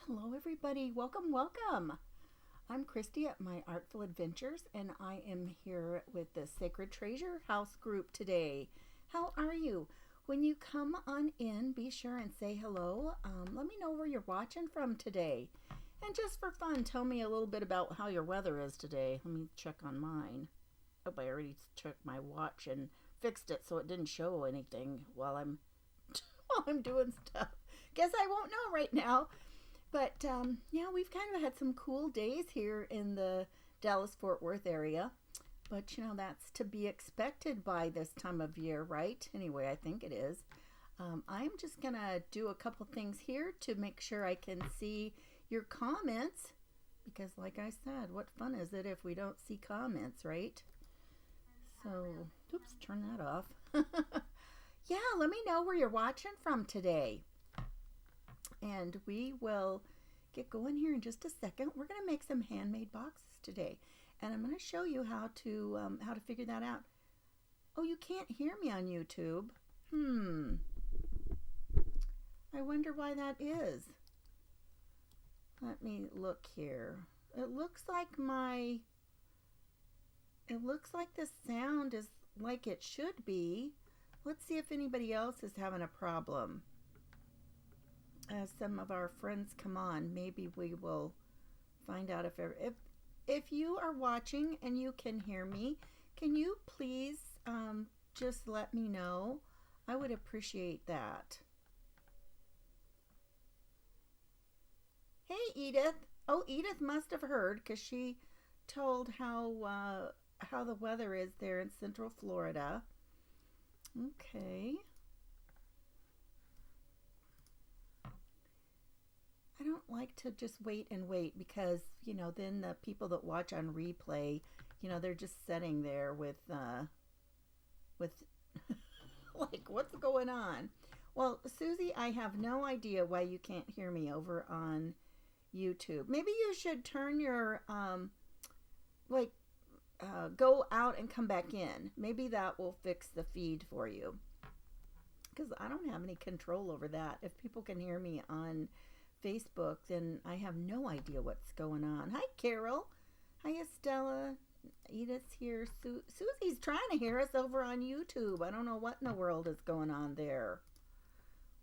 Hello everybody, welcome. I'm Christy at My Artful Adventures and I am here with the Sacred Treasure House group today. How are you? When you come on in, be sure and say hello. Let me know where you're watching from today. And just for fun, tell me a little bit about how your weather is today. Let me check on mine. Oh, I already checked my watch and fixed it so it didn't show anything while I'm doing stuff. Guess I won't know right now. But yeah, we've kind of had some cool days here in the Dallas-Fort Worth area. But that's to be expected by this time of year, right? Anyway, I think it is. I'm just going to do a couple things here to make sure I can see your comments. Because like I said, what fun is it if we don't see comments, right? So, oops, turn that off. Yeah, let me know where you're watching from today. And we will get going here in just a second. We're going to make some handmade boxes today, and I'm going to show you how to figure that out. Oh, you can't hear me on YouTube. I wonder why that is. Let me look here. It looks like the sound is like it should be. Let's see if anybody else is having a problem. As some of our friends come on, maybe we will find out if you are watching and you can hear me. Can you please just let me know? I would appreciate that. Hey, Edith. Oh, Edith must have heard because she told how the weather is there in Central Florida. Okay. I don't like to just wait and wait because, then the people that watch on replay, they're just sitting there with like, what's going on? Well, Susie, I have no idea why you can't hear me over on YouTube. Maybe you should turn your, go out and come back in. Maybe that will fix the feed for you. Because I don't have any control over that. If people can hear me on Facebook, then I have no idea what's going on. Hi, Carol. Hi, Estella. Edith's here. Susie's trying to hear us over on YouTube. I don't know what in the world is going on there.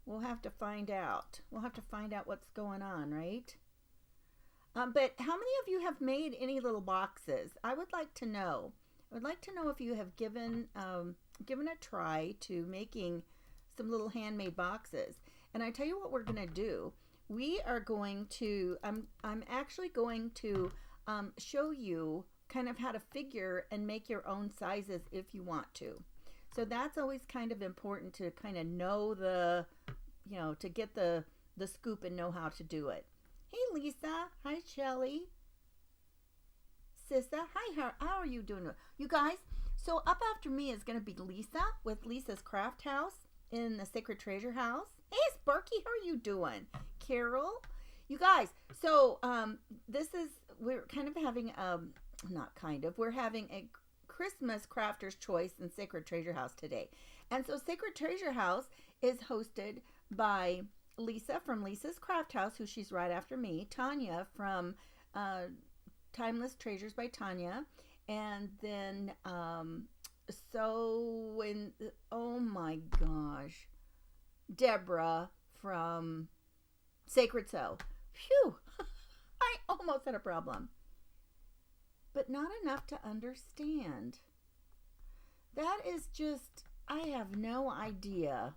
We'll have to find out. We'll have to find out what's going on, right? But how many of you have made any little boxes? I would like to know. I would like to know if you have given a try to making some little handmade boxes. And I tell you what we're going to do. We are going to, I'm actually going to show you kind of how to figure and make your own sizes if you want to. So that's always kind of important to kind of know to get the scoop and know how to do it. Hey, Lisa. Hi, Shelly. Sissa. Hi, how are you doing? You guys, so up after me is going to be Lisa with Lisa's Craft House in the Sacred Treasure House. Hey, Sparky, how are you doing? Carol, you guys, so we're kind of having we're having a Christmas Crafter's Choice in Sacred Treasure House today. And so Sacred Treasure House is hosted by Lisa from Lisa's Craft House, who she's right after me, Tanya from Timeless Treasures by Tanya, and then oh my gosh, Deborah from Sacred Sew. Phew, I almost had a problem. But not enough to understand. That is just, I have no idea.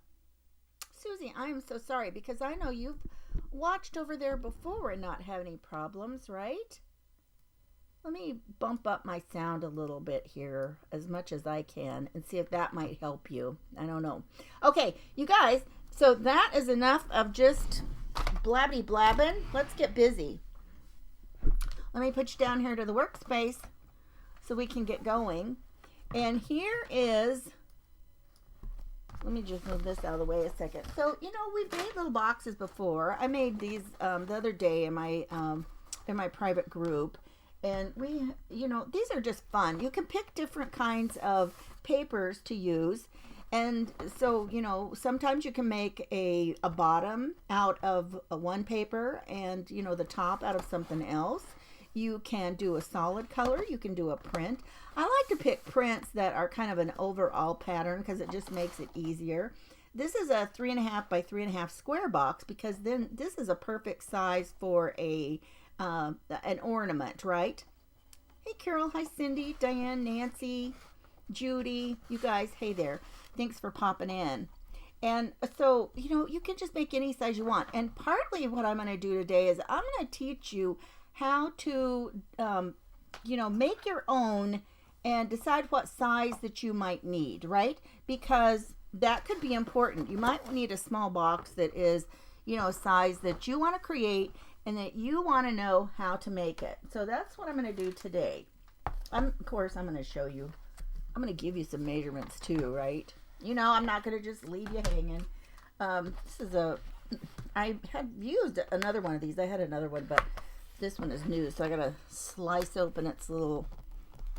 Susie, I am so sorry because I know you've watched over there before and not had any problems, right? Let me bump up my sound a little bit here as much as I can and see if that might help you. I don't know. Okay, you guys, so that is enough of just blabbity blabbing. Let's get busy. Let me put you down here to the workspace so we can get going. And here is, let me just move this out of the way a second. So, we've made little boxes before. I made these the other day in my private group. And these are just fun. You can pick different kinds of papers to use. And so, you know, sometimes you can make a bottom out of a one paper and, you know, the top out of something else. You can do a solid color. You can do a print. I like to pick prints that are kind of an overall pattern because it just makes it easier. This is a 3.5 by 3.5 square box because then this is a perfect size for a an ornament, right? Hey, Carol. Hi, Cindy, Diane, Nancy, Judy. You guys, hey there. Thanks for popping in. And so, you know, you can just make any size you want. And partly what I'm going to do today is I'm going to teach you how to, you know, make your own and decide what size that you might need, right? Because that could be important. You might need a small box that is, you know, a size that you want to create and that you want to know how to make it. So that's what I'm going to do today. Of course, I'm going to show you. I'm going to give you some measurements too, right? You know, I'm not going to just leave you hanging. This is I had used another one of these. I had another one, but this one is new. So I got to slice open its little,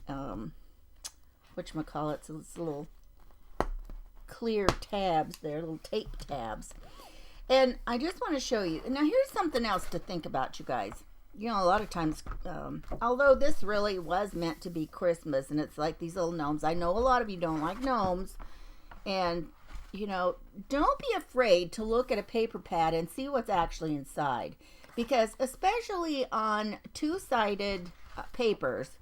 whatchamacallit, so it's little clear tabs there, little tape tabs. And I just want to show you. Now, here's something else to think about, you guys. You know, a lot of times, although this really was meant to be Christmas, and it's like these little gnomes. I know a lot of you don't like gnomes. And, you know, don't be afraid to look at a paper pad and see what's actually inside. Because especially on two-sided papers,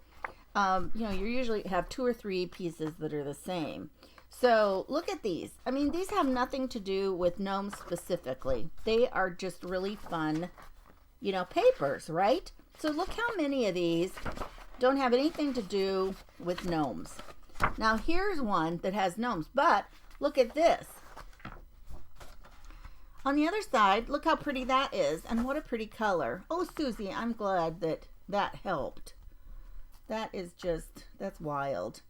you know, you usually have 2 or 3 pieces that are the same. So look at these. I mean, these have nothing to do with gnomes specifically. They are just really fun, you know, papers, right? So look how many of these don't have anything to do with gnomes. Now here's one that has gnomes, but look at this. On the other side, look how pretty that is, and what a pretty color. Oh, Susie, I'm glad that that helped. That is just, that's wild.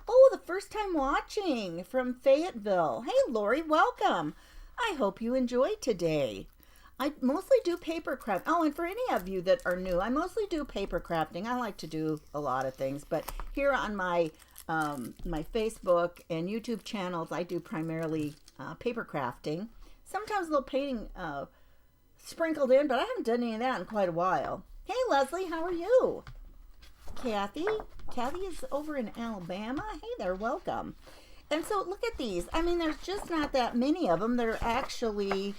Oh, the first time watching from Fayetteville. Hey, Lori, welcome. I hope you enjoyed today. I mostly do paper craft. Oh, and for any of you that are new, I mostly do paper crafting. I like to do a lot of things, but here on my my Facebook and YouTube channels, I do primarily paper crafting. Sometimes a little painting sprinkled in, but I haven't done any of that in quite a while. Hey, Leslie, how are you? Kathy is over in Alabama. Hey there, welcome. And so look at these. I mean, there's just not that many of them. They're actually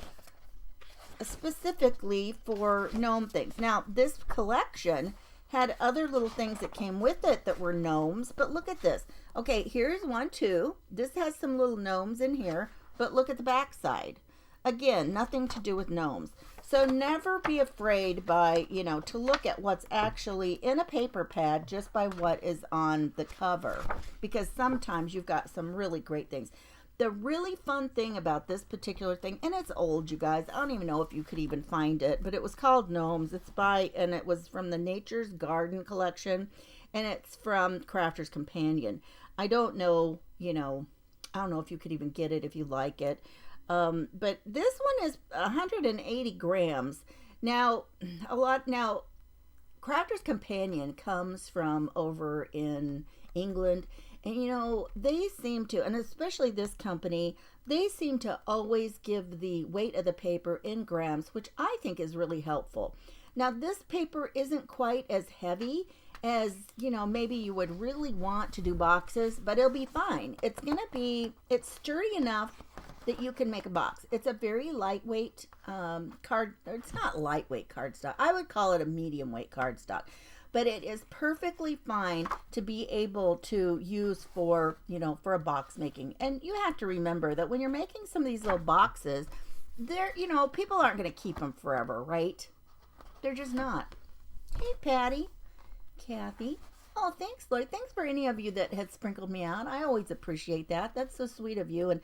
specifically for gnome things. Now, this collection had other little things that came with it that were gnomes, but look at this. Okay, here's one too. This has some little gnomes in here, but look at the back side. Again, nothing to do with gnomes. So never be afraid by, you know, to look at what's actually in a paper pad just by what is on the cover, because sometimes you've got some really great things. The really fun thing about this particular thing, and it's old, you guys, I don't even know if you could even find it, but it was called Gnomes. And it was from the Nature's Garden collection, and it's from Crafter's Companion. I don't know, you know, I don't know if you could even get it if you like it. But this one is 180 grams. Now, Crafter's Companion comes from over in England. And, you know, they seem to, and especially this company, they seem to always give the weight of the paper in grams, which I think is really helpful. Now, this paper isn't quite as heavy as, you know, maybe you would really want to do boxes, but it'll be fine. It's sturdy enough that you can make a box. It's a very lightweight it's not lightweight cardstock. I would call it a medium weight cardstock. But it is perfectly fine to be able to use for, you know, for a box making. And you have to remember that when you're making some of these little boxes, they're, you know, people aren't going to keep them forever, right? They're just not. Hey, Patty, Kathy. Oh, thanks, Lloyd. Thanks for any of you that had sprinkled me out. I always appreciate that. That's so sweet of you. And,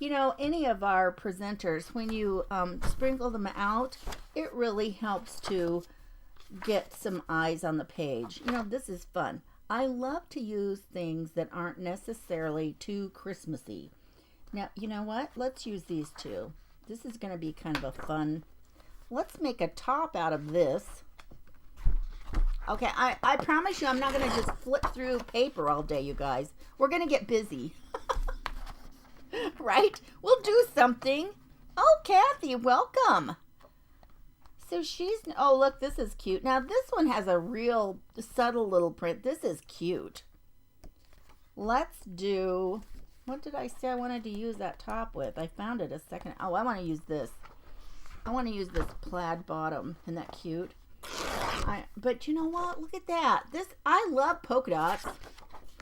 you know, any of our presenters, when you sprinkle them out, it really helps to get some eyes on the page. You know, this is fun. I love to use things that aren't necessarily too Christmassy. Now, you know what? Let's use these two. This is going to be kind of a fun. Let's make a top out of this. Okay, I promise you I'm not going to just flip through paper all day, you guys. We're going to get busy. Right? We'll do something. Oh, Kathy, welcome. So she's, oh, look, this is cute. Now, this one has a real subtle little print. This is cute. Let's do, what did I say I wanted to use that top with? I found it a second. Oh, I want to use this. I want to use this plaid bottom. Isn't that cute? But you know what? Look at that. I love polka dots.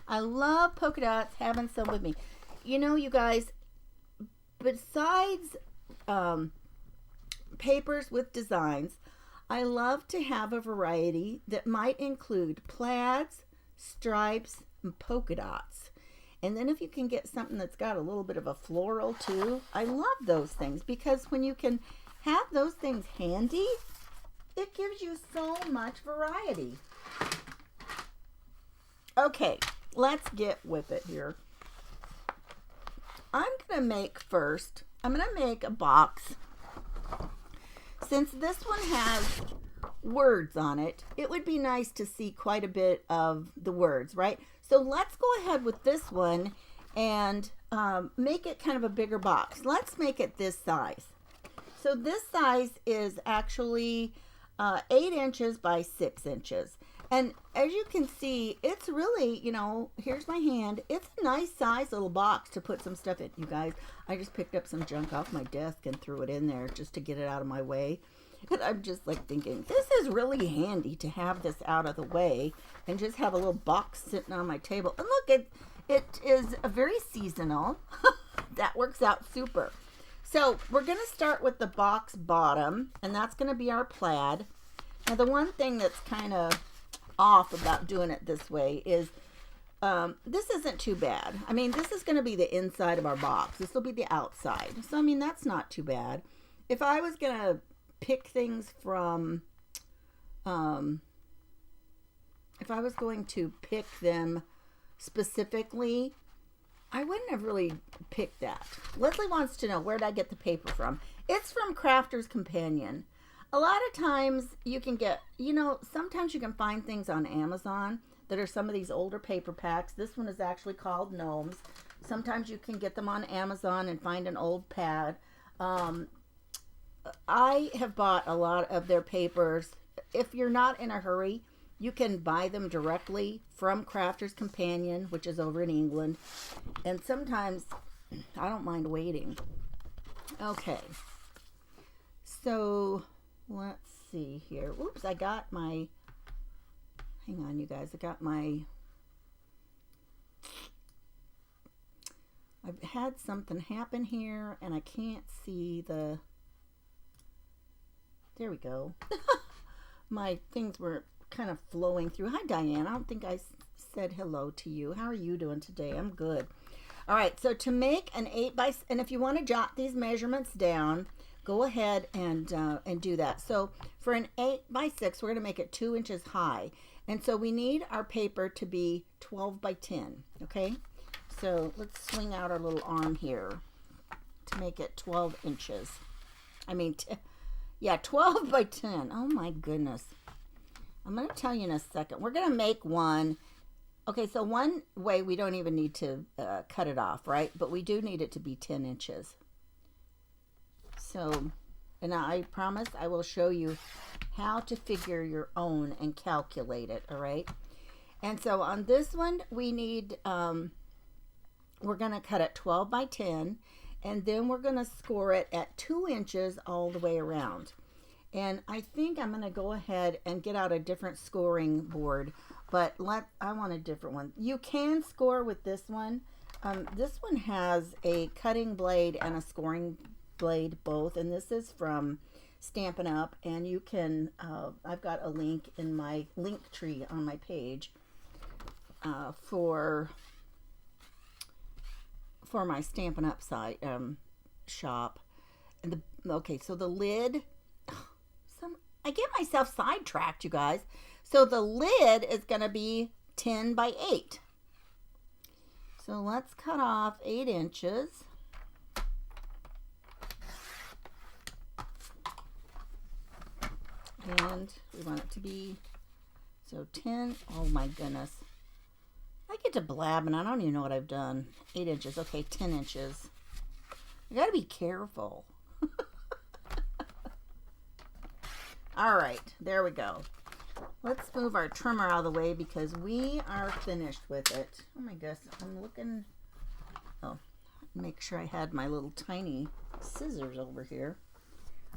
I love polka dots. Having some with me. You know, you guys, besides papers with designs, I love to have a variety that might include plaids, stripes, and polka dots. And then if you can get something that's got a little bit of a floral too, I love those things, because when you can have those things handy, it gives you so much variety. Okay, let's get with it here. I'm going to make first, I'm going to make a box. Since this one has words on it, it would be nice to see quite a bit of the words, right? So let's go ahead with this one and make it kind of a bigger box. Let's make it this size. So this size is actually 8 inches by 6 inches. And as you can see, it's really, you know, here's my hand. It's a nice size little box to put some stuff in, you guys. I just picked up some junk off my desk and threw it in there just to get it out of my way. And I'm just like thinking, this is really handy to have this out of the way and just have a little box sitting on my table. And look, it is a very seasonal. That works out super. So we're going to start with the box bottom, and that's going to be our plaid. Now the one thing that's kind of off about doing it this way is this isn't too bad. I mean, this is going to be the inside of our box. This will be the outside. So, I mean, that's not too bad. If I was going to pick things from, if I was going to pick them specifically, I wouldn't have really picked that. Leslie wants to know, where did I get the paper from? It's from Crafter's Companion. A lot of times you can get, you know, sometimes you can find things on Amazon that are some of these older paper packs. This one is actually called Gnomes. Sometimes you can get them on Amazon and find an old pad. I have bought a lot of their papers. If you're not in a hurry, you can buy them directly from Crafter's Companion, which is over in England. And sometimes I don't mind waiting. Okay. So let's see here. Oops, I got my, hang on you guys. I got my, I've had something happen here and I can't see the, there we go. My things were kind of flowing through. Hi, Diane. I don't think I said hello to you. How are you doing today? I'm good. All right. So to make an 8 by, and if you want to jot these measurements down, go ahead and do that. So for an 8 by 6, we're going to make it 2 inches high. And so we need our paper to be 12 by 10. Okay. So let's swing out our little arm here to make it 12 inches. I mean, yeah, 12 by 10. Oh my goodness. I'm going to tell you in a second. We're going to make one. Okay, so one way we don't even need to cut it off, right? But we do need it to be 10 inches. So, and I promise I will show you how to figure your own and calculate it, all right? And so on this one, we need, we're going to cut it 12 by 10, and then we're going to score it at 2 inches all the way around. And I think I'm going to go ahead and get out a different scoring board, but I want a different one. You can score with this one. This one has a cutting blade and a scoring blade both, and this is from Stampin' Up, and you can, I've got a link in my link tree on my page for my Stampin' Up site, shop. And okay, so the lid, I get myself sidetracked, you guys. So the lid is going to be 10 by 8. So let's cut off 8 inches. And we want it to be, so 10, oh my goodness. I get to blab and I don't even know what I've done. 8 inches, okay, 10 inches. I gotta be careful. All right, there we go. Let's move our trimmer out of the way because we are finished with it. Oh my gosh, I'm looking. Oh, make sure I had my little tiny scissors over here.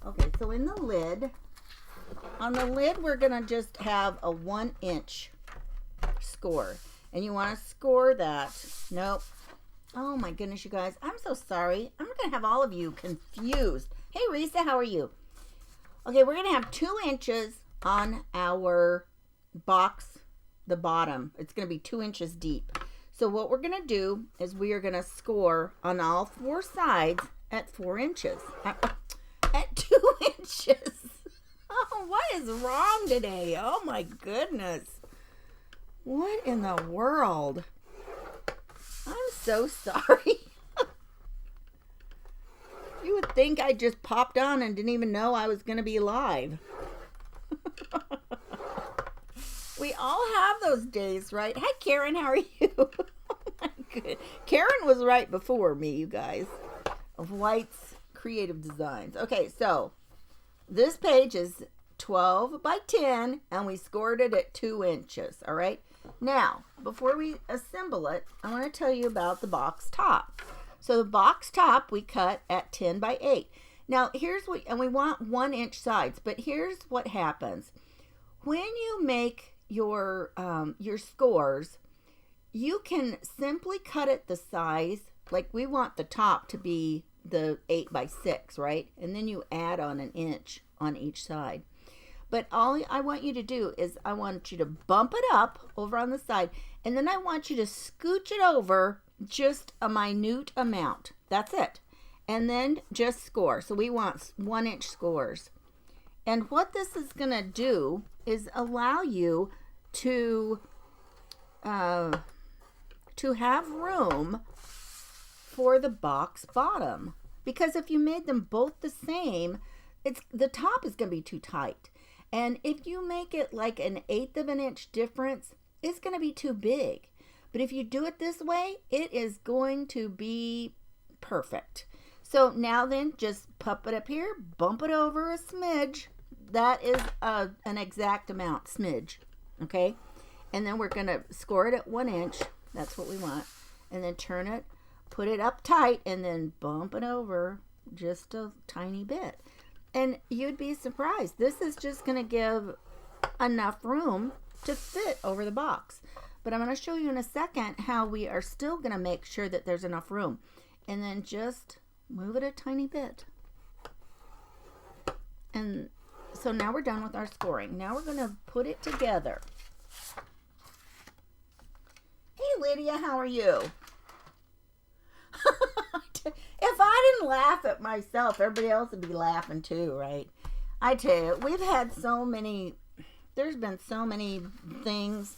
Okay, so in the lid, on the lid, we're gonna just have a 1-inch score. And you wanna score that. Nope. Oh my goodness, you guys, I'm so sorry. I'm gonna have all of you confused. Hey, Risa, how are you? Okay, we're gonna have 2 inches on our box, the bottom. It's gonna be 2 inches deep. So what we're gonna do is we are gonna score on all 4 sides at 4 inches. At 2 inches. Oh, what is wrong today? Oh my goodness. What in the world? I'm so sorry. You would think I just popped on and didn't even know I was going to be live. We all have those days, right? Hi, Karen. How are you? Oh my goodness. Karen was right before me, you guys, of White's Creative Designs. Okay, so this page is 12 by 10, and we scored it at 2 inches, all right? Now, before we assemble it, I want to tell you about the box top. So the box top we cut at 10 by 8. Now, here's what, and we want 1-inch sides, but here's what happens. When you make your scores, you can simply cut it the size, like we want the top to be the 8 by 6, right? And then you add on 1 inch on each side. But all I want you to do is I want you to bump it up over on the side, and then I want you to scooch it over just a minute amount. That's it. And then just score. So we want 1-inch scores. And what this is going to do is allow you to have room for the box bottom. Because if you made them both the same, the top is going to be too tight. And if you make it like 1/8 of an inch difference, it's going to be too big. But if you do it this way, it is going to be perfect. So now then, just pop it up here, bump it over a smidge. That is an exact amount, smidge. Okay? And then we're going to score it at 1 inch. That's what we want. And then turn it, put it up tight, and then bump it over just a tiny bit. And you'd be surprised. This is just going to give enough room to fit over the box. But I'm going to show you in a second how we are still going to make sure that there's enough room. And then just move it a tiny bit. And so now we're done with our scoring. Now we're going to put it together. Hey, Lydia, how are you? If I didn't laugh at myself, everybody else would be laughing too, right? I tell you, there's been so many things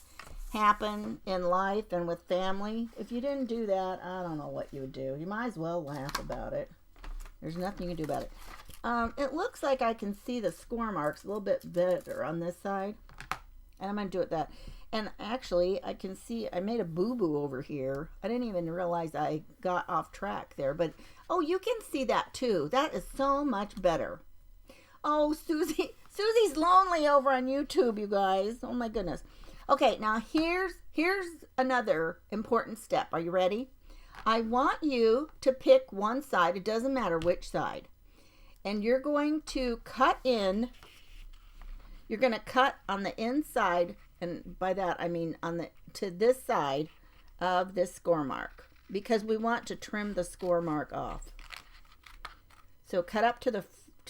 happen in life and with family. If you didn't do that, I don't know what you would do. You might as well laugh about it. There's nothing you can do about it. It looks like I can see the score marks a little bit better on this side. And I'm going to do it that. And actually, I can see I made a boo-boo over here. I didn't even realize I got off track there. But, oh, you can see that too. That is so much better. Oh, Susie's lonely over on YouTube, you guys. Oh, my goodness. Okay, now here's another important step. Are you ready? I want you to pick one side. It doesn't matter which side. And you're going to cut in. You're going to cut on the inside. And by that, I mean to this side of this score mark, because we want to trim the score mark off. So cut up to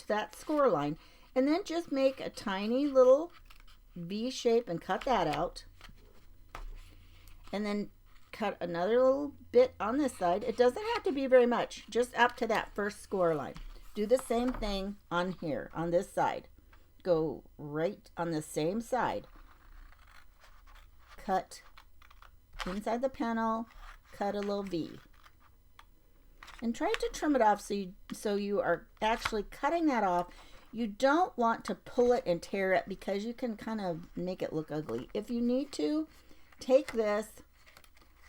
that score line, and then just make a tiny little V shape and cut that out. And then cut another little bit on this side. It doesn't have to be very much, just up to that first score line. Do the same thing on here, on this side. Go right on the same side. Cut inside the panel, cut a little V. And try to trim it off so you are actually cutting that off. You don't want to pull it and tear it because you can kind of make it look ugly. If you need to, take this,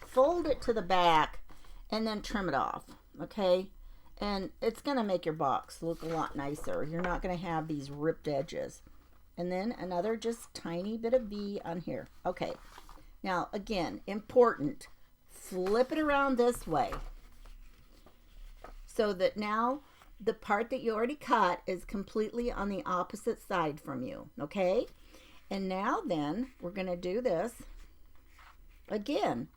fold it to the back, and then trim it off, okay? And it's going to make your box look a lot nicer. You're not going to have these ripped edges. And then another just tiny bit of V on here. Okay. Now, again, important. Flip it around this way. So that now the part that you already cut is completely on the opposite side from you. Okay? And now then, we're going to do this again.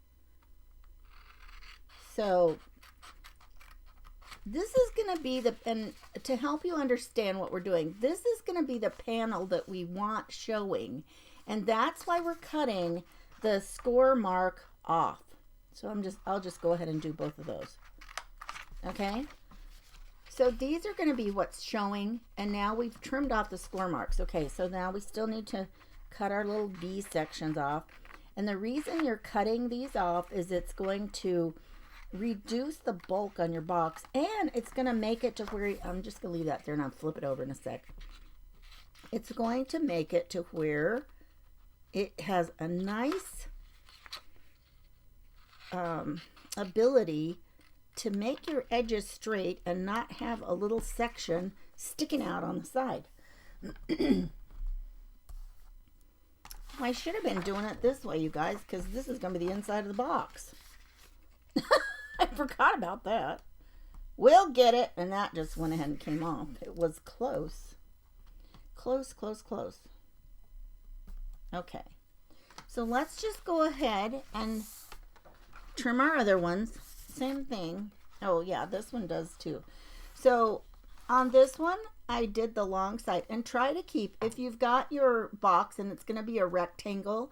So this is going to be the, and to help you understand what we're doing, this is going to be the panel that we want showing. And that's why we're cutting the score mark off. So I'll just go ahead and do both of those. Okay? So these are going to be what's showing, and now we've trimmed off the score marks. Okay, so now we still need to cut our little V sections off. And the reason you're cutting these off is it's going to reduce the bulk on your box, and it's going to make it to where, I'm just going to leave that there and I'll flip it over in a sec. It's going to make it to where it has a nice ability to make your edges straight and not have a little section sticking out on the side. I should have been doing it this way, you guys, because this is going to be the inside of the box. I forgot about that. We'll get it. And that just went ahead and came off. It was close. Close, close, close. Okay. So let's just go ahead and trim our other ones. Same thing. Oh, yeah, this one does too. So on this one, I did the long side. And try to keep, if you've got your box and it's going to be a rectangle,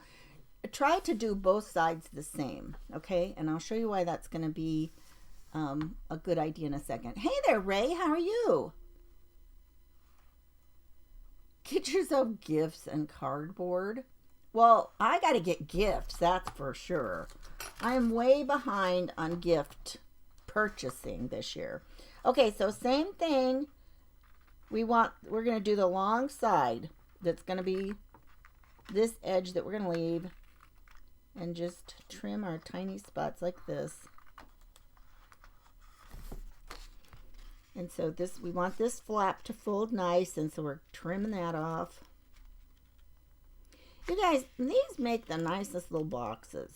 try to do both sides the same, okay? And I'll show you why that's going to be a good idea in a second. Hey there, Ray. How are you? Get yourself gifts and cardboard. Well, I got to get gifts, that's for sure. I am way behind on gift purchasing this year. Okay, so same thing. We're going to do the long side. That's going to be this edge that we're going to leave. And just trim our tiny spots like this. And so this, we want this flap to fold nice, and so we're trimming that off. You guys, these make the nicest little boxes.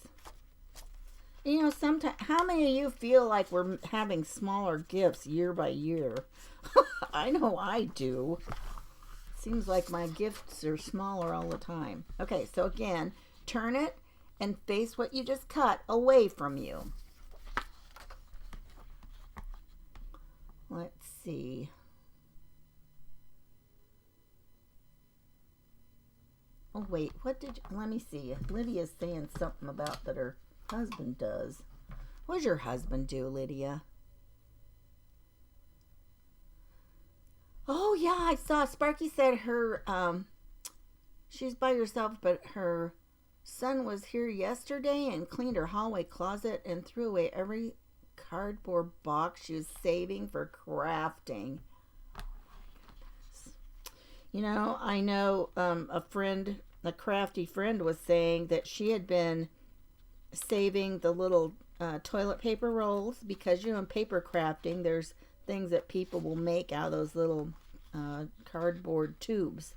You know, sometimes, how many of you feel like we're having smaller gifts year by year? I know I do. Seems like my gifts are smaller all the time. Okay, so again, turn it and face what you just cut away from you. Let's see. Oh, wait, what did you, let me see. Lydia's saying something about that her husband does. What does your husband do, Lydia? Oh, yeah, I saw Sparky said her, she's by herself, but her son was here yesterday and cleaned her hallway closet and threw away every cardboard box she was saving for crafting. You know, I know a crafty friend was saying that she had been saving the little toilet paper rolls because, you know, in paper crafting, there's things that people will make out of those little cardboard tubes.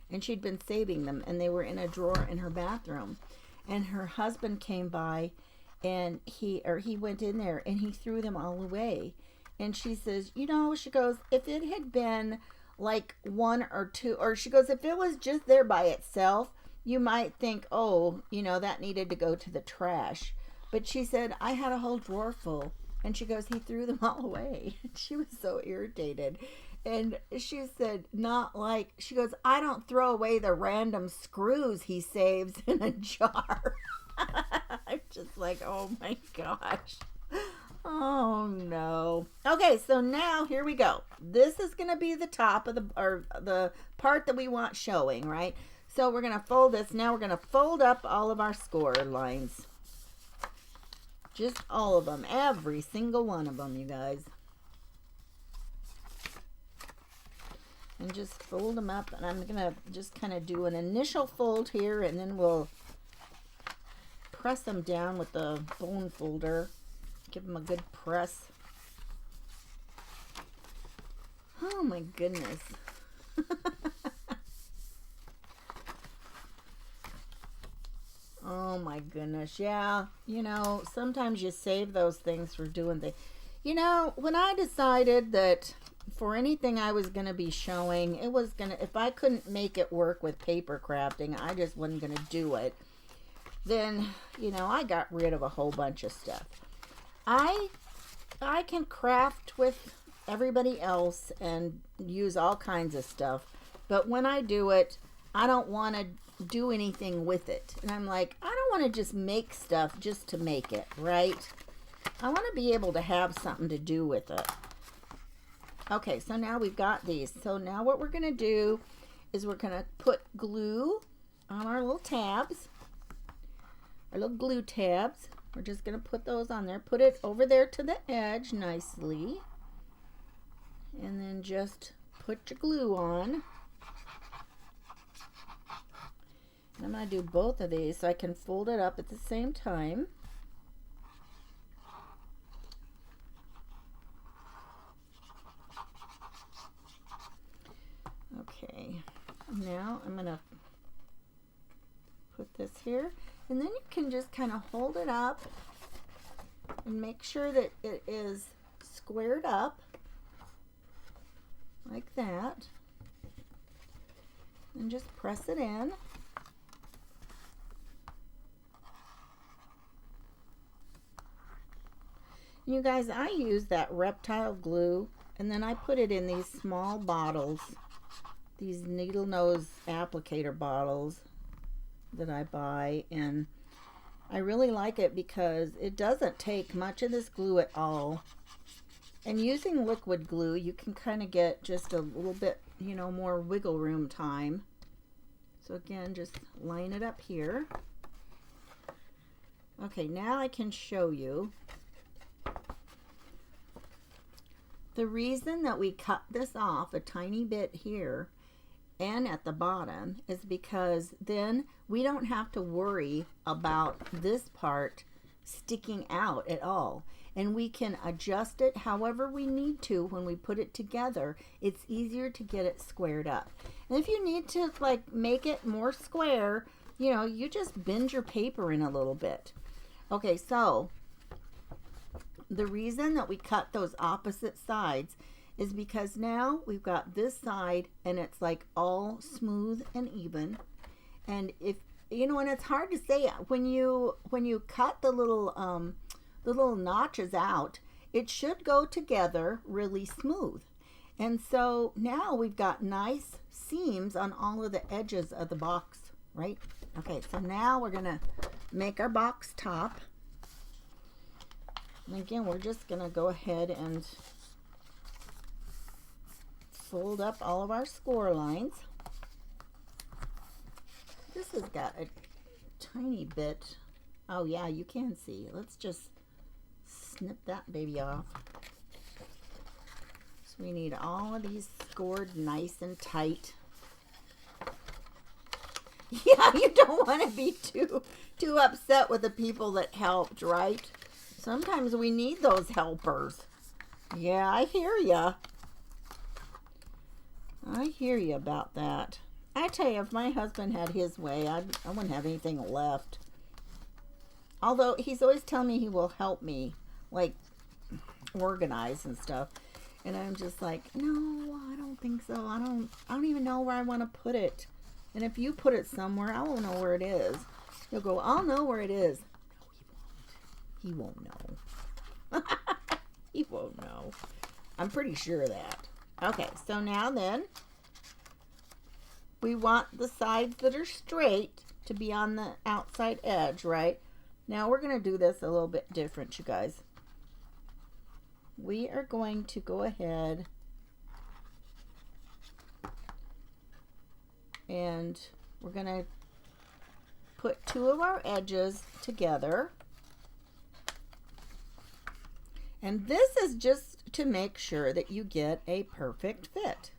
And she'd been saving them, and they were in a drawer in her bathroom. And her husband came by, and he went in there, and he threw them all away. And she says, you know, she goes, if it had been like one or two, or she goes, if it was just there by itself, you might think, oh, you know, that needed to go to the trash. But she said, I had a whole drawer full. And she goes, he threw them all away. She was so irritated. And she said, not like, she goes, I don't throw away the random screws he saves in a jar. I'm just like, oh my gosh. Oh no. Okay, so now here we go. This is going to be the top of the part that we want showing, right? So we're going to fold this. Now we're going to fold up all of our score lines. Just all of them. Every single one of them, you guys. And just fold them up. And I'm going to just kind of do an initial fold here. And then we'll press them down with the bone folder. Give them a good press. Oh my goodness. Oh my goodness. Yeah, you know, sometimes you save those things for doing things. You know, when I decided that for anything I was going to be showing, it was going to, if I couldn't make it work with paper crafting, I just wasn't going to do it. Then, you know, I got rid of a whole bunch of stuff. I can craft with everybody else and use all kinds of stuff, but when I do it, I don't want to do anything with it. And I'm like, I don't want to just make stuff just to make it, right? I want to be able to have something to do with it. Okay, so now we've got these. So now what we're going to do is we're going to put glue on our little tabs, our little glue tabs. We're just going to put those on there. Put it over there to the edge nicely. And then just put your glue on. And I'm going to do both of these so I can fold it up at the same time. Okay, now I'm going to put this here. And then you can just kind of hold it up and make sure that it is squared up like that. And just press it in. You guys, I use that reptile glue, and then I put it in these small bottles, these needle nose applicator bottles that I buy, and I really like it because it doesn't take much of this glue at all. And using liquid glue, you can kind of get just a little bit, you know, more wiggle room time. So again, just line it up here. Okay, now I can show you. The reason that we cut this off a tiny bit here and at the bottom is because then we don't have to worry about this part sticking out at all. And we can adjust it however we need to when we put it together. It's easier to get it squared up. And if you need to like make it more square, you know, you just bend your paper in a little bit. Okay, so the reason that we cut those opposite sides is because now we've got this side and it's like all smooth and even. And if you know, and it's hard to say when you cut the little notches out, it should go together really smooth. And so now we've got nice seams on all of the edges of the box, right? Okay, so now we're gonna make our box top. And again, we're just going to go ahead and fold up all of our score lines. This has got a tiny bit. Oh yeah, you can see. Let's just snip that baby off. So we need all of these scored nice and tight. Yeah, you don't want to be too upset with the people that helped, right? Sometimes we need those helpers. Yeah, I hear ya. I hear you about that. I tell you, if my husband had his way, I wouldn't have anything left. Although he's always telling me he will help me, like, organize and stuff. And I'm just like, no, I don't think so. I don't even know where I want to put it. And if you put it somewhere, I won't know where it is. He'll go, I'll know where it is. He won't know. He won't know. I'm pretty sure of that. Okay, so now then, we want the sides that are straight to be on the outside edge, right? Now we're going to do this a little bit different, you guys. We are going to go ahead and we're going to put two of our edges together. And this is just to make sure that you get a perfect fit.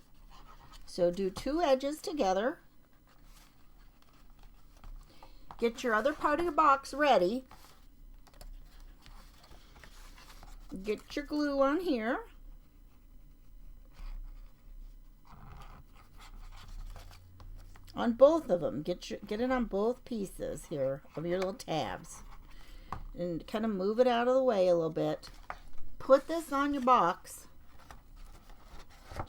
So do two edges together. Get your other part of your box ready. Get your glue on here. on both of them. Get it on both pieces here of your little tabs. And kind of move it out of the way a little bit. Put this on your box.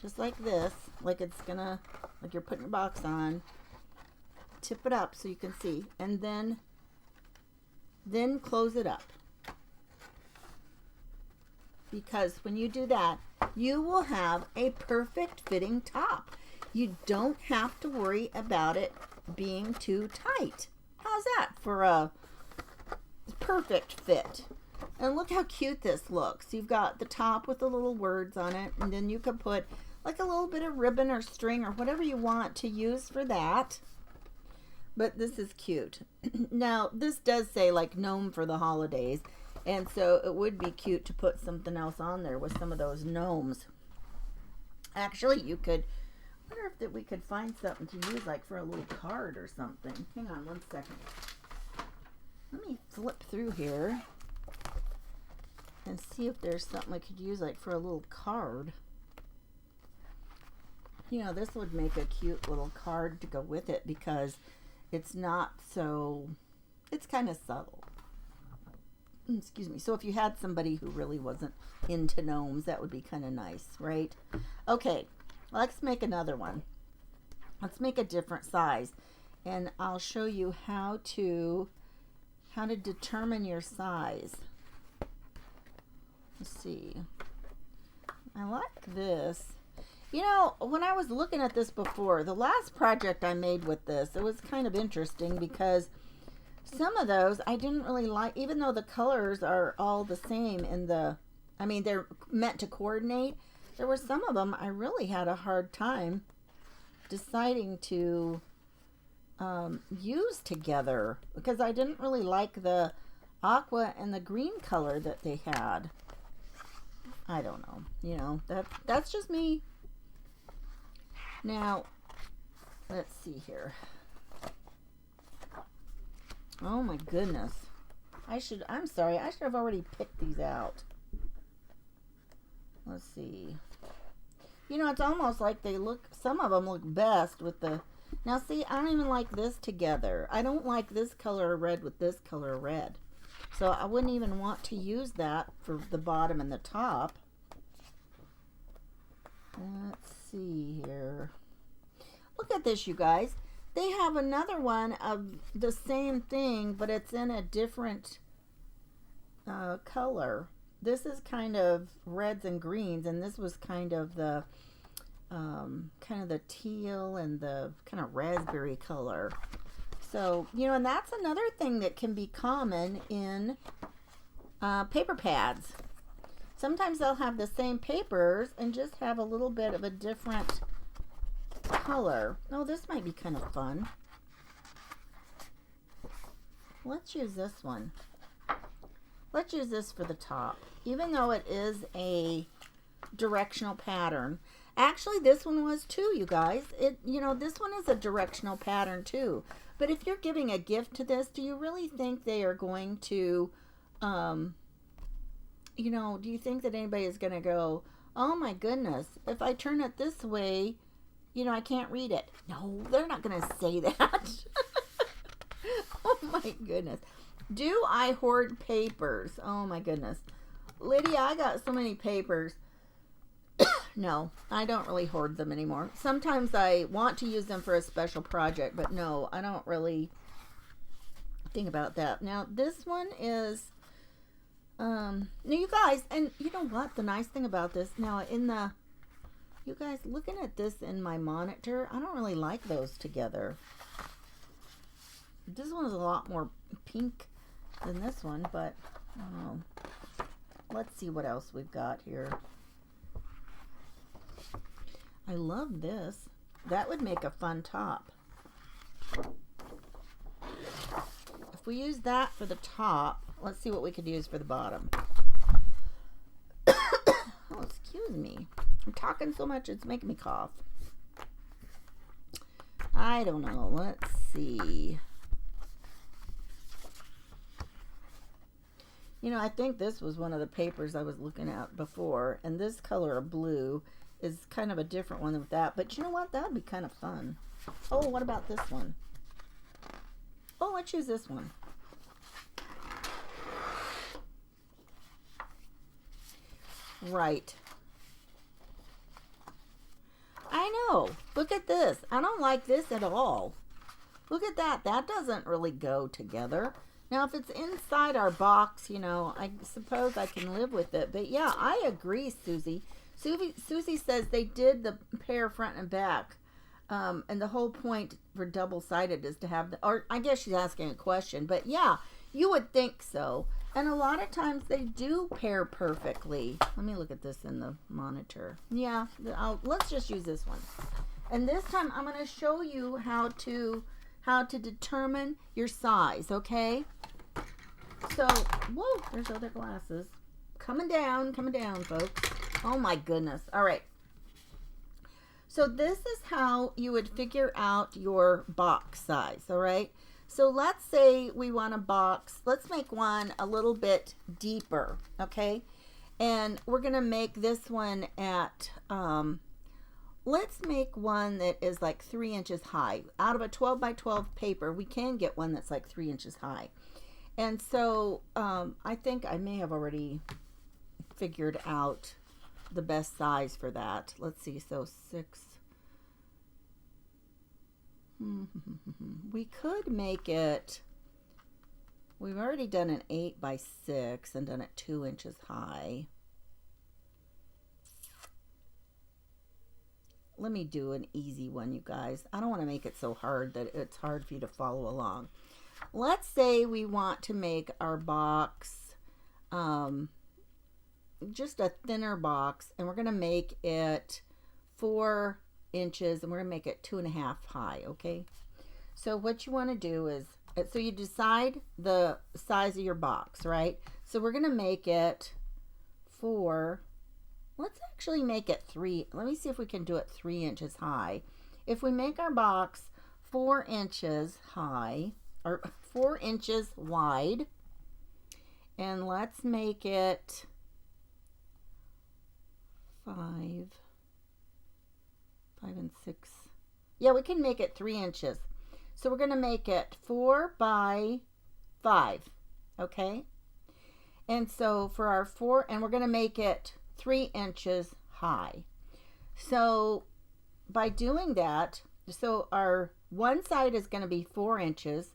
Just like this. Like you're putting your box on. Tip it up so you can see. And then close it up. Because when you do that, you will have a perfect fitting top. You don't have to worry about it being too tight. How's that for a perfect fit? And look how cute this looks. You've got the top with the little words on it, and then you can put like a little bit of ribbon or string or whatever you want to use for that. But this is cute. Now, this does say like gnome for the holidays, and so it would be cute to put something else on there with some of those gnomes. Actually, you could, I wonder if we could find something to use like for a little card or something. Hang on one second. Let me flip through here and see if there's something I could use like for a little card. You know, this would make a cute little card to go with it because it's not so, it's kind of subtle. Excuse me. So if you had somebody who really wasn't into gnomes, that would be kind of nice, right? Okay, let's make another one. Let's make a different size, and I'll show you how to determine your size. Let's see. I like this. You know, when I was looking at this before, the last project I made with this, it was kind of interesting because some of those I didn't really like, even though the colors are all the same in the, I mean, they're meant to coordinate. There were some of them I really had a hard time deciding to use together because I didn't really like the aqua and the green color that they had. I don't know. You know, that's just me. Now, let's see here. Oh my goodness. I'm sorry, I should have already picked these out. Let's see. You know, it's almost like they look, some of them look best with the, now see, I don't even like this together. I don't like this color of red with this color of red. So I wouldn't even want to use that for the bottom and the top. Let's see here. Look at this, you guys. They have another one of the same thing, but it's in a different color. This is kind of reds and greens, and this was kind of the teal and the kind of raspberry color. So, you know, and that's another thing that can be common in paper pads. Sometimes they'll have the same papers and just have a little bit of a different color. Oh, this might be kind of fun. Let's use this one. Let's use this for the top. Even though it is a directional pattern. Actually, this one was too, you guys. You know, this one is a directional pattern too. But if you're giving a gift to this, do you really think they are going to, you know, do you think that anybody is going to go, oh my goodness, if I turn it this way, you know, I can't read it. No, they're not going to say that. Oh my goodness. Do I hoard papers? Oh my goodness. Lydia, I got so many papers. No, I don't really hoard them anymore. Sometimes I want to use them for a special project, but no, I don't really think about that. Now, this one is, now you guys, and you know what? The nice thing about this, now you guys, looking at this in my monitor, I don't really like those together. This one is a lot more pink than this one, but I don't know. Let's see what else we've got here. I love this. That would make a fun top. If we use that for the top, let's see what we could use for the bottom. Oh, excuse me. I'm talking so much it's making me cough. I don't know. Let's see. You know, I think this was one of the papers I was looking at before, and this color of blue is kind of a different one with that. But you know what? That would be kind of fun. Oh, what about this one? Oh, let's use this one. Right. I know. Look at this. I don't like this at all. Look at that. That doesn't really go together. Now, if it's inside our box, you know, I suppose I can live with it. But yeah, I agree, Susie. Susie says they did the pair front and back. And the whole point for double-sided is to have the, or I guess she's asking a question. But yeah, you would think so. And a lot of times they do pair perfectly. Let me look at this in the monitor. Yeah, let's just use this one. And this time I'm going to show you how to determine your size, okay? So, whoa, there's other glasses. Coming down, folks. Oh my goodness. All right. So this is how you would figure out your box size, all right? So let's say we want a box. Let's make one a little bit deeper, okay? And we're going to make this one at, let's make one that is like 3 inches high. Out of a 12 by 12 paper, we can get one that's like 3 inches high. And so I think I may have already figured out the best size for that. Let's see, so 6. We could make it, we've already done an 8 by 6 and done it 2 inches high. Let me do an easy one, you guys. I don't want to make it so hard that it's hard for you to follow along. Let's say we want to make our box just a thinner box, and we're going to make it 4 inches, and we're going to make it 2.5 high, okay? So what you want to do is, so you decide the size of your box, right? So we're going to make it 4, let's actually make it 3. Let me see if we can do it 3 inches high. If we make our box 4 inches high, or 4 inches wide, and let's make it 5 and 6. Yeah, we can make it 3 inches. So we're going to make it 4 by 5, okay? And so for our 4, and we're going to make it 3 inches high. So by doing that, so our one side is going to be 4 inches,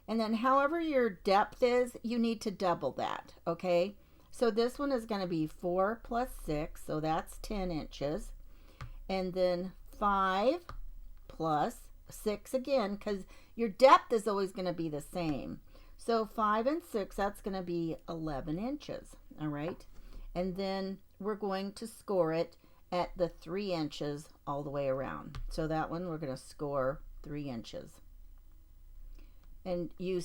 and then however your depth is, you need to double that, okay? So this one is going to be 4 plus 6, so that's 10 inches. And then 5 plus 6 again, because your depth is always going to be the same. So 5 and 6, that's going to be 11 inches, all right? And then we're going to score it at the 3 inches all the way around. So that one we're going to score 3 inches. And you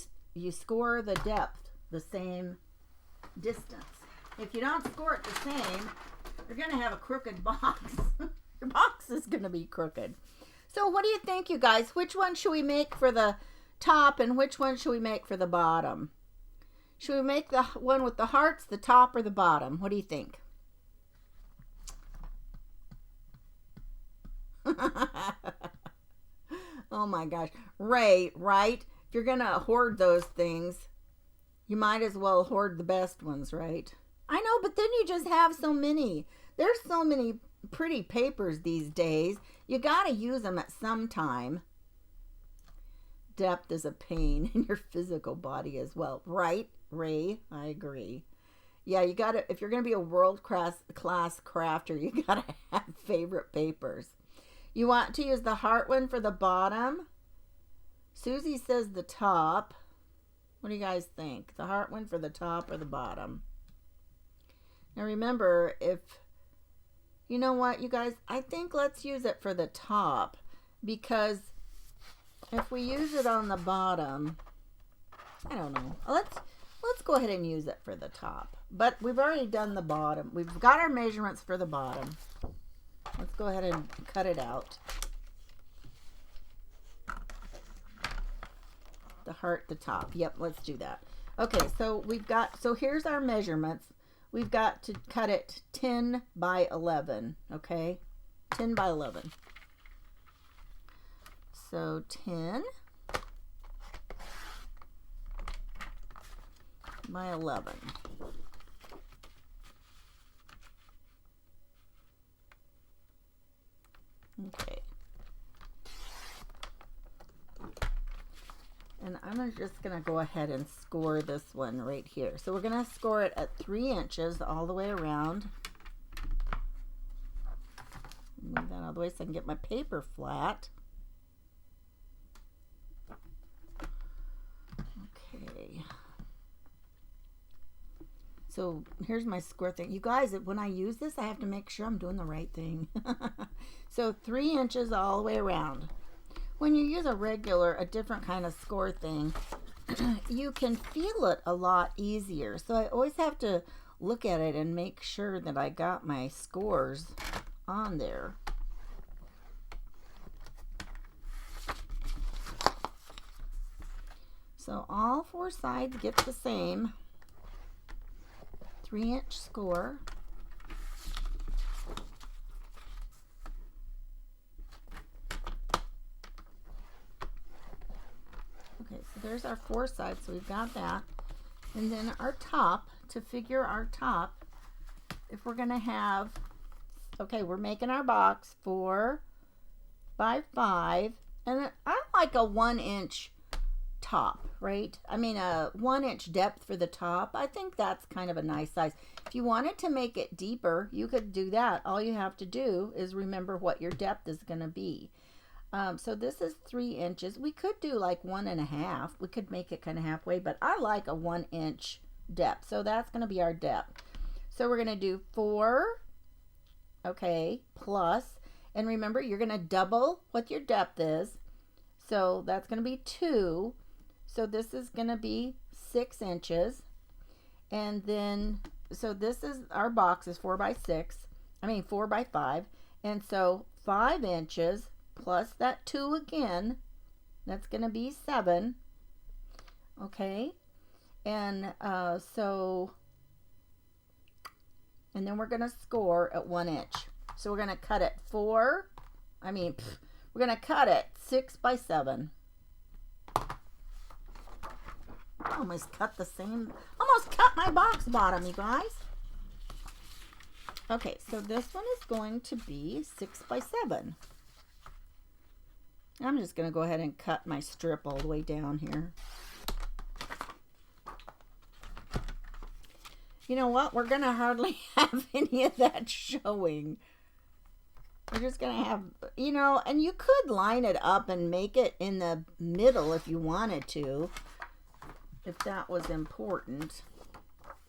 score the depth the same distance. If you don't score it the same, you're going to have a crooked box. Your box is going to be crooked. So what do you think, you guys? Which one should we make for the top and which one should we make for the bottom? Should we make the one with the hearts, the top, or the bottom? What do you think? Oh my gosh. Ray, right? If you're going to hoard those things, you might as well hoard the best ones, right? I know, but then you just have so many. There's so many pretty papers these days. You got to use them at some time. Depth is a pain in your physical body as well, right, Ray? I agree. Yeah, you got to, if you're going to be a world-class crafter, you got to have favorite papers. You want to use the heart one for the bottom? Susie says the top. What do you guys think? The heart one for the top or the bottom? Now remember, if, you know what, you guys, I think let's use it for the top, because if we use it on the bottom, I don't know. Let's go ahead and use it for the top. But we've already done the bottom. We've got our measurements for the bottom. Let's go ahead and cut it out. The heart, the top. Yep, let's do that. Okay, so so here's our measurements. We've got to cut it 10 by 11, okay? 10 by 11. So 10 by 11. Okay. And I'm just going to go ahead and score this one right here. So we're going to score it at 3 inches all the way around. Move that out of the way so I can get my paper flat. Okay. So here's my square thing. You guys, when I use this, I have to make sure I'm doing the right thing. So 3 inches all the way around. When you use a different kind of score thing, you can feel it a lot easier. So I always have to look at it and make sure that I got my scores on there. So all 4 sides get the same 3-inch score. Okay, so there's our 4 sides, so we've got that. And then our top, to figure our top, if we're going to have, okay, we're making our box 4 by 5, and I like a 1-inch top, right? I mean a 1-inch depth for the top. I think that's kind of a nice size. If you wanted to make it deeper, you could do that. All you have to do is remember what your depth is going to be. So this is 3 inches. We could do like 1.5. We could make it kind of halfway, but I like a 1-inch depth. So that's going to be our depth. So we're going to do 4, okay, plus, and remember you're going to double what your depth is. So that's going to be 2. So this is going to be 6 inches. And then, so this is, our box is 4 by 5. And so 5 inches plus that 2 again, that's going to be 7. Okay. And so, and then we're going to score at 1 inch. So we're going to cut it we're going to cut it 6 by 7. Almost cut my box bottom, you guys. Okay, so this one is going to be 6 by 7. I'm just going to go ahead and cut my strip all the way down here. You know what? We're going to hardly have any of that showing. We're just going to have, you know, and you could line it up and make it in the middle if you wanted to, if that was important.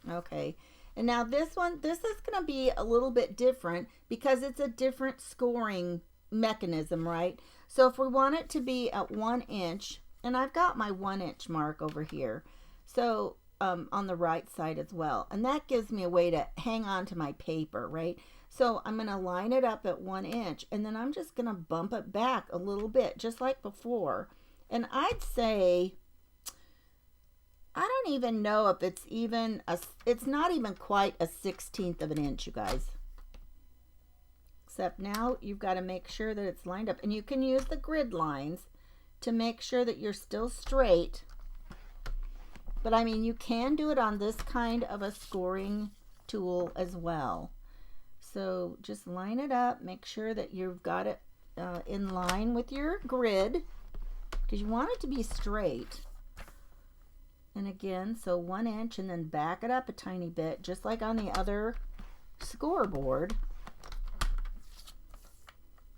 Okay. And now this one, this is going to be a little bit different because it's a different scoring mechanism, right? So if we want it to be at 1 inch, and I've got my 1-inch mark over here, so on the right side as well, and that gives me a way to hang on to my paper, right? So I'm going to line it up at 1 inch, and then I'm just going to bump it back a little bit, just like before. And I'd say, I don't even know if it's even, it's not even quite a 1/16 of an inch, you guys. Except now you've got to make sure that it's lined up. And you can use the grid lines to make sure that you're still straight. But I mean, you can do it on this kind of a scoring tool as well. So just line it up, make sure that you've got it in line with your grid, because you want it to be straight. And again, so 1 inch, and then back it up a tiny bit, just like on the other scoreboard.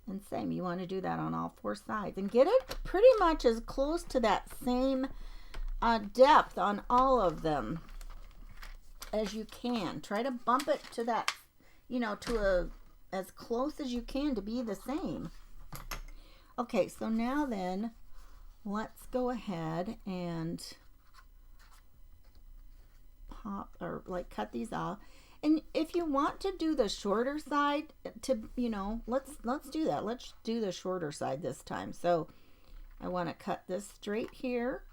And same, you want to do that on all 4 sides and get it pretty much as close to that same depth on all of them as you can. Try to bump it to that, you know, to as close as you can to be the same. Okay, so now then let's go ahead and pop, or like cut these off. And if you want to do the shorter side, to, you know, let's do that. Let's do the shorter side this time. So I want to cut this straight here.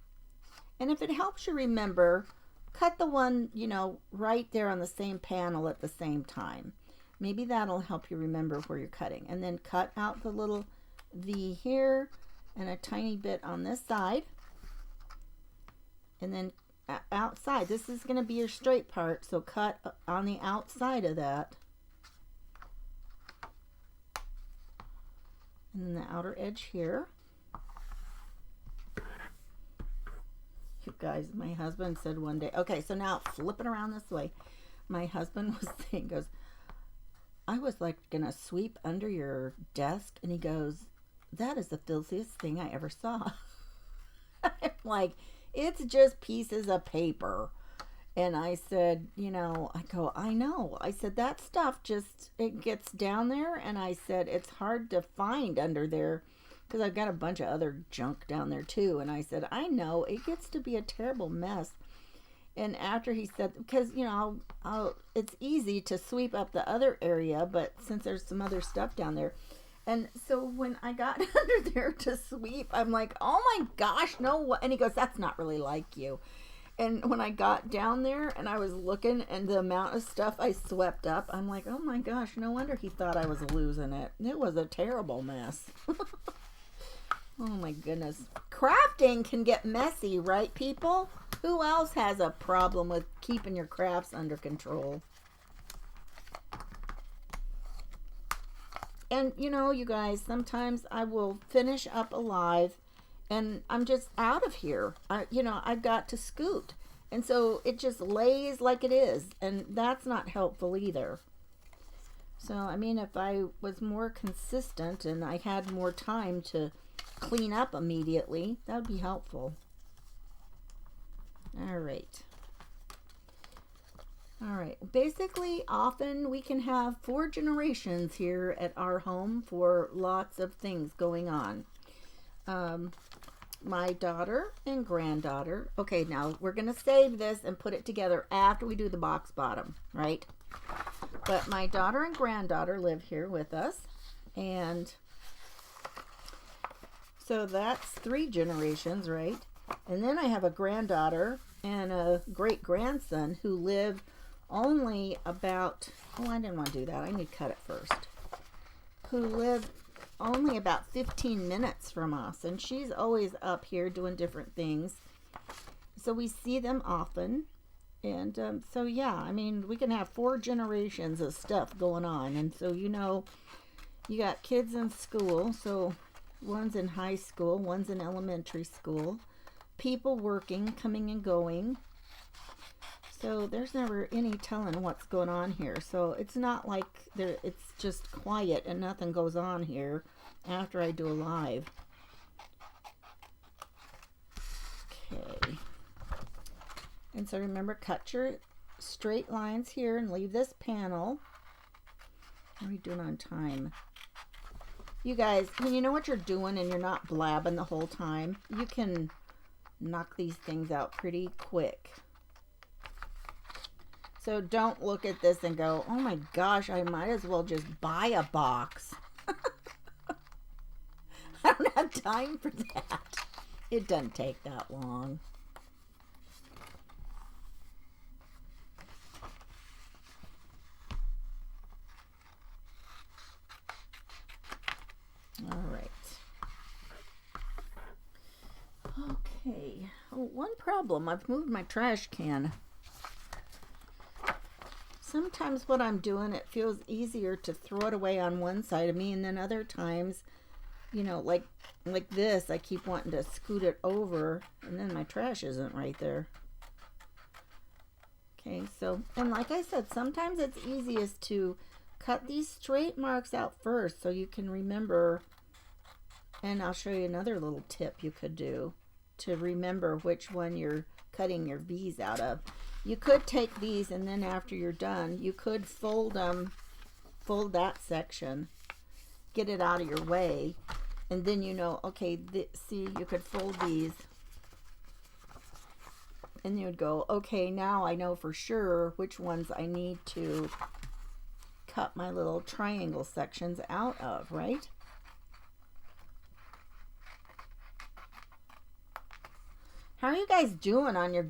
And if it helps you remember, cut the one, you know, right there on the same panel at the same time. Maybe that'll help you remember where you're cutting. And then cut out the little V here, and a tiny bit on this side. And then outside, this is going to be your straight part, so cut on the outside of that. And then the outer edge here. You guys, my husband said one day, okay, so now flip it around this way. My husband was saying, goes, I was like gonna sweep under your desk, and he goes, that is the filthiest thing I ever saw. I'm like, it's just pieces of paper. And I said, you know, I go, I know. I said, that stuff just, it gets down there. And I said, it's hard to find under there because I've got a bunch of other junk down there too. And I said, I know, it gets to be a terrible mess. And after he said, because, you know, it's easy to sweep up the other area, but since there's some other stuff down there. And so when I got under there to sweep, I'm like, oh my gosh, no. And he goes, that's not really like you. And when I got down there and I was looking and the amount of stuff I swept up, I'm like, oh my gosh, no wonder he thought I was losing it. It was a terrible mess. Oh my goodness. Crafting can get messy, right, people? Who else has a problem with keeping your crafts under control? And you know, you guys, sometimes I will finish up a live and I'm just out of here. I've got to scoot. And so it just lays like it is. And that's not helpful either. So, I mean, if I was more consistent and I had more time to clean up immediately, that would be helpful. All right. All right. Basically, often we can have 4 generations here at our home for lots of things going on. My daughter and granddaughter. Okay, now we're going to save this and put it together after we do the box bottom, right? But my daughter and granddaughter live here with us. And so that's 3 generations, right? And then I have a granddaughter and a great-grandson who live only about, oh, I didn't want to do that. I need to cut it first. Who live only about 15 minutes from us, and she's always up here doing different things, so we see them often. And so yeah, I mean, we can have 4 generations of stuff going on. And so, you know, you got kids in school, so one's in high school, one's in elementary school, people working, coming and going, so there's never any telling what's going on here. So it's not like it's just quiet and nothing goes on here after I do a live. Okay. And so remember, cut your straight lines here and leave this panel. How are we doing on time? You guys, when you know what you're doing and you're not blabbing the whole time, you can knock these things out pretty quick. So don't look at this and go, oh my gosh, I might as well just buy a box. I don't have time for that. It doesn't take that long. All right. Okay. Oh, one problem. I've moved my trash can. Sometimes what I'm doing, it feels easier to throw it away on one side of me, and then other times, you know, like this, I keep wanting to scoot it over, and then my trash isn't right there. Okay, so, and like I said, sometimes it's easiest to cut these straight marks out first so you can remember, and I'll show you another little tip you could do to remember which one you're cutting your V's out of. You could take these, and then after you're done, you could fold fold that section, get it out of your way, and then you know, okay, see, you could fold these, and you would go, okay, now I know for sure which ones I need to cut my little triangle sections out of, right? How are you guys doing on your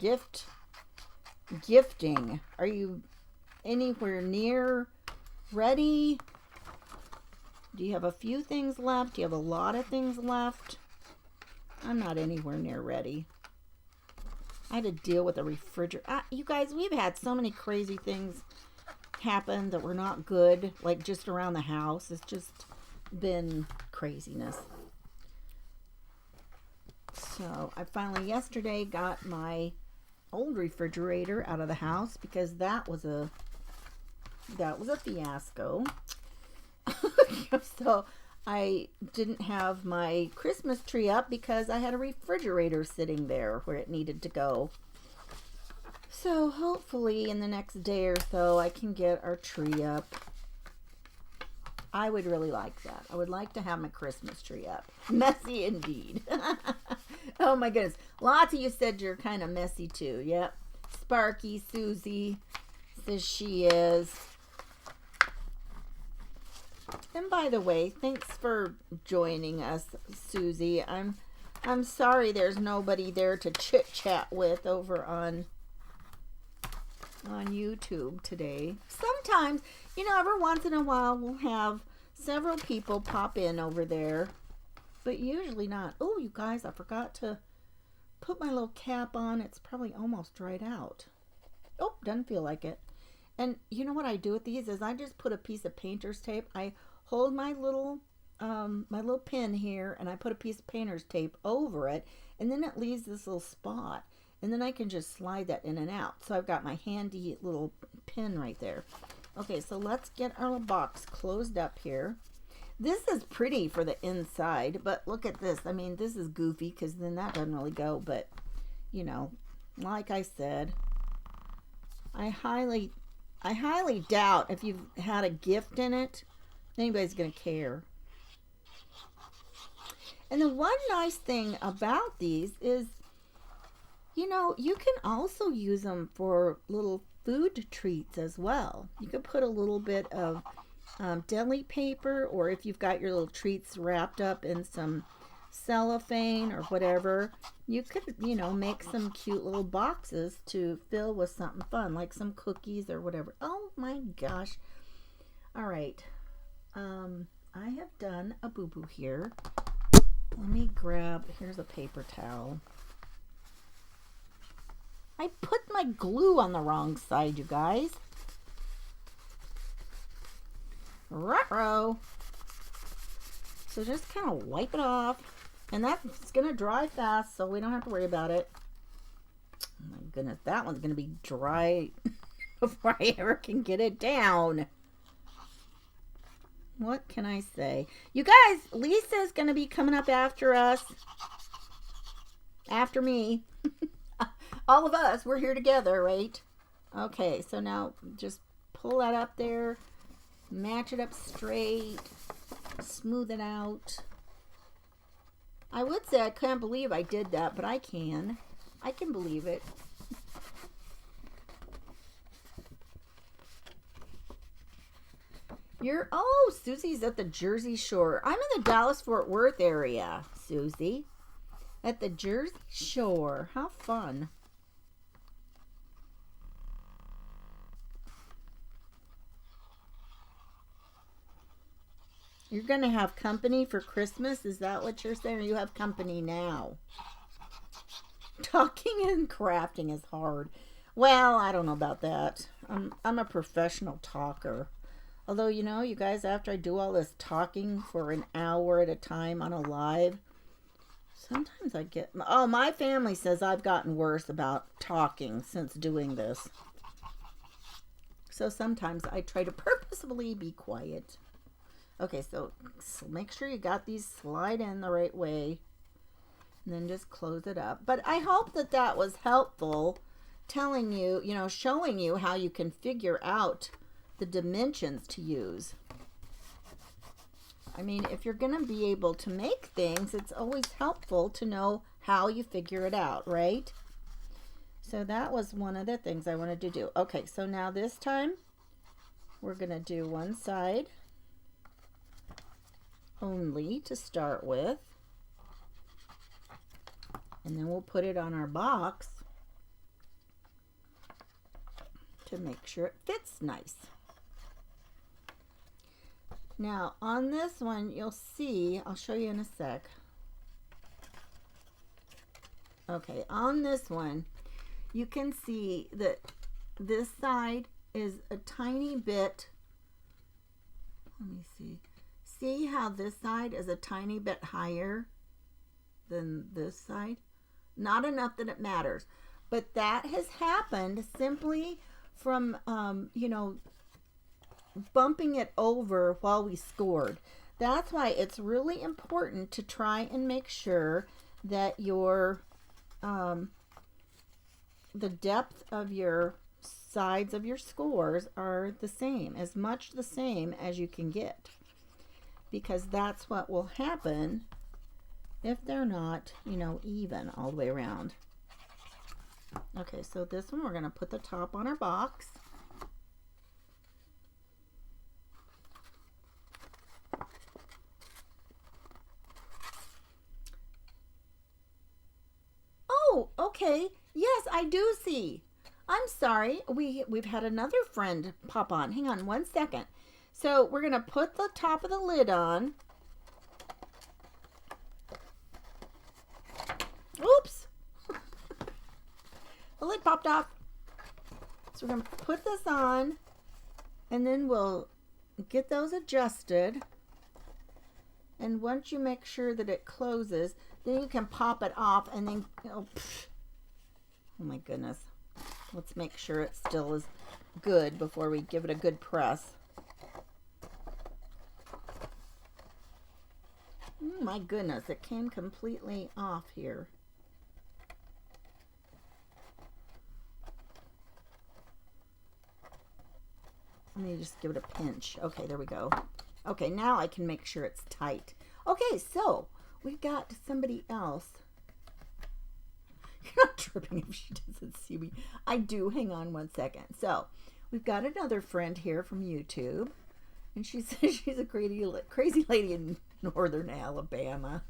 gifting? Are you anywhere near ready? Do you have a few things left? Do you have a lot of things left? I'm not anywhere near ready. I had to deal with a refrigerator. You guys, we've had so many crazy things happen that were not good, like just around the house. It's just been craziness. So I finally yesterday got my old refrigerator out of the house because that was a fiasco. So I didn't have my Christmas tree up because I had a refrigerator sitting there where it needed to go. So hopefully in the next day or so I can get our tree up. I would really like that. I would like to have my Christmas tree up. Messy indeed. Oh my goodness. Lots of you said you're kind of messy too. Yep. Sparky Susie says she is. And by the way, thanks for joining us, Susie. I'm sorry there's nobody there to chit chat with over on YouTube today. Sometimes, every once in a while we'll have several people pop in over there, but usually not. Oh, you guys, I forgot to put my little cap on. It's probably almost dried out. Oh, doesn't feel like it. And you know what I do with these is I just put a piece of painter's tape. I hold my little pin here and I put a piece of painter's tape over it, and then it leaves this little spot. And then I can just slide that in and out. So I've got my handy little pin right there. Okay, so let's get our little box closed up here. This is pretty for the inside, but look at this. I mean, this is goofy because then that doesn't really go. But, like I said, I highly doubt if you've had a gift in it, anybody's going to care. And the one nice thing about these is, you can also use them for little food treats as well. You could put a little bit of deli paper, or if you've got your little treats wrapped up in some cellophane or whatever, you could, make some cute little boxes to fill with something fun, like some cookies or whatever. Oh my gosh. All right. I have done a boo-boo here. Let me grab, here's a paper towel. I put my glue on the wrong side, you guys. Ruh-roh. So just kind of wipe it off. And that's going to dry fast, so we don't have to worry about it. Oh my goodness, that one's going to be dry before I ever can get it down. What can I say? You guys, Lisa's going to be coming up after us. After me. All of us, we're here together, right? Okay, so now just pull that up there, match it up straight, smooth it out. I would say I can't believe I did that, but I can. I can believe it. Susie's at the Jersey Shore. I'm in the Dallas-Fort Worth area, Susie. At the Jersey Shore. How fun. You're going to have company for Christmas? Is that what you're saying? Or you have company now? Talking and crafting is hard. Well, I don't know about that. I'm a professional talker. Although, you guys, after I do all this talking for an hour at a time on a live, sometimes I get... Oh, my family says I've gotten worse about talking since doing this. So sometimes I try to purposefully be quiet. Okay, so make sure you got these slide in the right way. And then just close it up. But I hope that was helpful, telling you, showing you how you can figure out the dimensions to use. I mean, if you're going to be able to make things, it's always helpful to know how you figure it out, right? So that was one of the things I wanted to do. Okay, so now this time we're going to do one side only to start with, and then we'll put it on our box to make sure it fits nice. Now on this one, you'll see, I'll show you in a sec, Okay, on this one, you can see that this side is a tiny bit, let me see. See how this side is a tiny bit higher than this side? Not enough that it matters. But that has happened simply from, bumping it over while we scored. That's why it's really important to try and make sure that your the depth of your sides of your scores are the same, as much the same as you can get, because that's what will happen if they're not, even all the way around. Okay, so this one we're going to put the top on our box. Oh, okay. Yes, I do see. I'm sorry. We've had another friend pop on. Hang on one second. So we're going to put the top of the lid on. Oops. The lid popped off. So we're going to put this on, and then we'll get those adjusted. And once you make sure that it closes, then you can pop it off, and then, oh my goodness. Let's make sure it still is good before we give it a good press. Oh my goodness, it came completely off here. Let me just give it a pinch. Okay, there we go. Okay, now I can make sure it's tight. Okay, so we've got somebody else. You're not tripping if she doesn't see me. I do. Hang on one second. So we've got another friend here from YouTube, and she says she's a crazy lady in northern Alabama.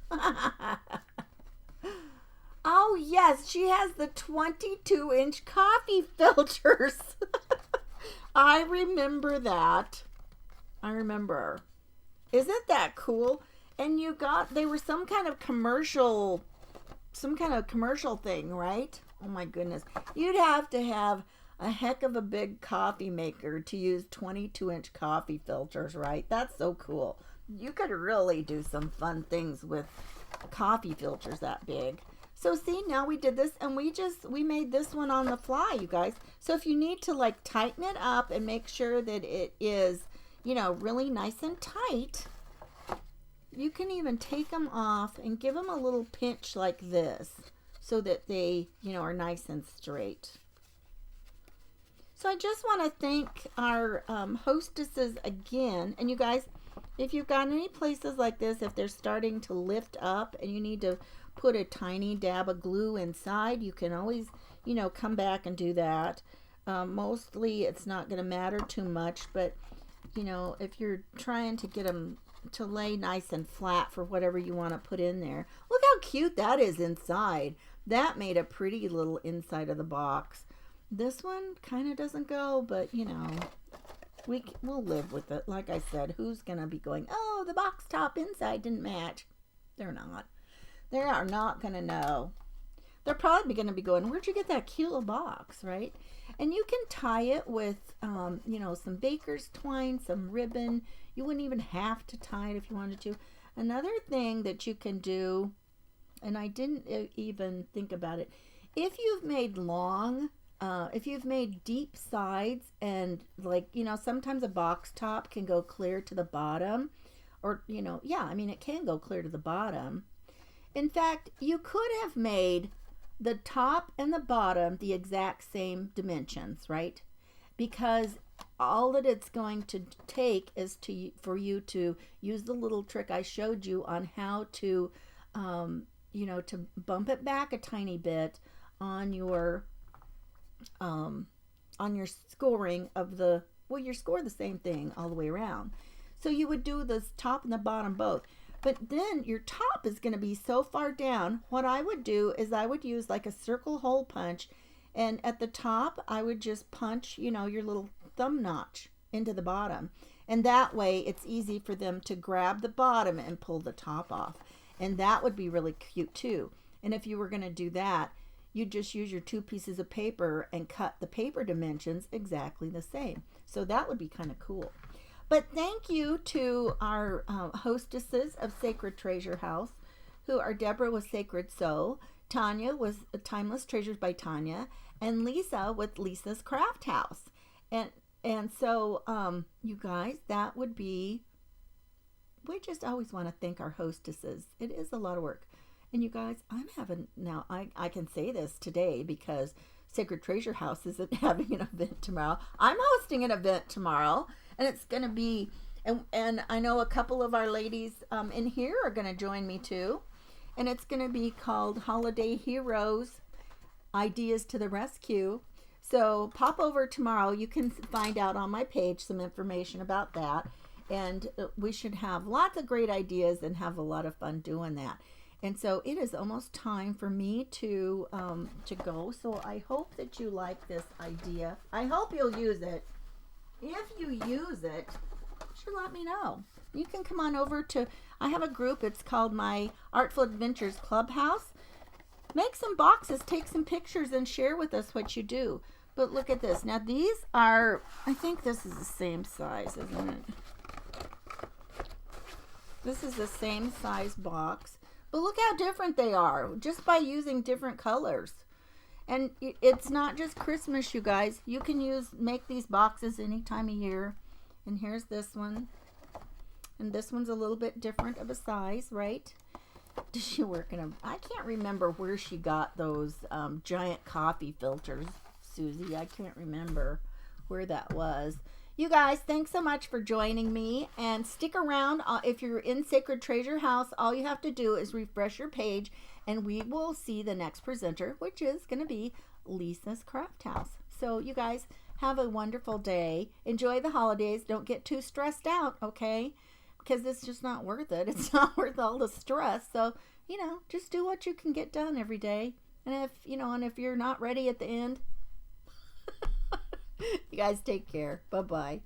Oh, yes, she has the 22-inch coffee filters. I remember that. I remember. Isn't that cool? And they were some kind of commercial thing, right? Oh my goodness. You'd have to have a heck of a big coffee maker to use 22-inch coffee filters, right? That's so cool. You could really do some fun things with coffee filters that big. So see, now we did this, and we made this one on the fly, you guys. So if you need to like tighten it up and make sure that it is, really nice and tight, you can even take them off and give them a little pinch like this so that they, are nice and straight. So I just want to thank our hostesses again. And you guys, if you've got any places like this, if they're starting to lift up and you need to put a tiny dab of glue inside, you can always, come back and do that. Mostly it's not going to matter too much, but, if you're trying to get them to lay nice and flat for whatever you want to put in there. Look how cute that is inside. That made a pretty little inside of the box. This one kind of doesn't go, but, we'll live with it. Like I said, who's going to be going, oh, the box top inside didn't match? They're not. They are not going to know. They're probably going to be going, where'd you get that cute little box, right? And you can tie it with, some baker's twine, some ribbon. You wouldn't even have to tie it if you wanted to. Another thing that you can do, and I didn't even think about it, if you've made if you've made deep sides and sometimes a box top can go clear to the bottom, or, it can go clear to the bottom. In fact, you could have made the top and the bottom the exact same dimensions, right? Because all that it's going to take is for you to use the little trick I showed you on how to, to bump it back a tiny bit on your scoring of you score the same thing all the way around. So you would do the top and the bottom both. But then your top is going to be so far down. What I would do is I would use like a circle hole punch, and at the top I would just punch, your little thumb notch into the bottom. And that way it's easy for them to grab the bottom and pull the top off. And that would be really cute too. And if you were going to do that, you just use your 2 pieces of paper and cut the paper dimensions exactly the same. So that would be kind of cool. But thank you to our hostesses of Sacred Treasure House, who are Deborah with Sacred Sew, Tanya with Timeless Treasures by Tanya, and Lisa with Lisa's Craft House. And so, you guys, that would be, we just always want to thank our hostesses. It is a lot of work. And you guys, I'm having, now I can say this today because Sacred Treasure House isn't having an event tomorrow. I'm hosting an event tomorrow, and it's going to be, and I know a couple of our ladies in here are going to join me too. And it's going to be called Holiday Heroes, Ideas to the Rescue. So pop over tomorrow. You can find out on my page some information about that. And we should have lots of great ideas and have a lot of fun doing that. And so it is almost time for me to go. So I hope that you like this idea. I hope you'll use it. If you use it, sure, let me know. You can come on over to, I have a group. It's called my Artful Adventures Clubhouse. Make some boxes, take some pictures, and share with us what you do. But look at this. Now these are, I think this is the same size, isn't it? This is the same size box. But look how different they are just by using different colors. And it's not just Christmas, you guys. You can make these boxes any time of year. And here's this one. And this one's a little bit different of a size, right? Does she work in I can't remember where she got those giant coffee filters, Susie. I can't remember where that was. You guys, thanks so much for joining me. And stick around. If you're in Sacred Treasure House, all you have to do is refresh your page, and we will see the next presenter, which is going to be Lisa's Craft House. So you guys, have a wonderful day. Enjoy the holidays. Don't get too stressed out, okay? Because it's just not worth it. It's not worth all the stress. So, just do what you can get done every day. And if you're not ready at the end, you guys take care. Bye-bye.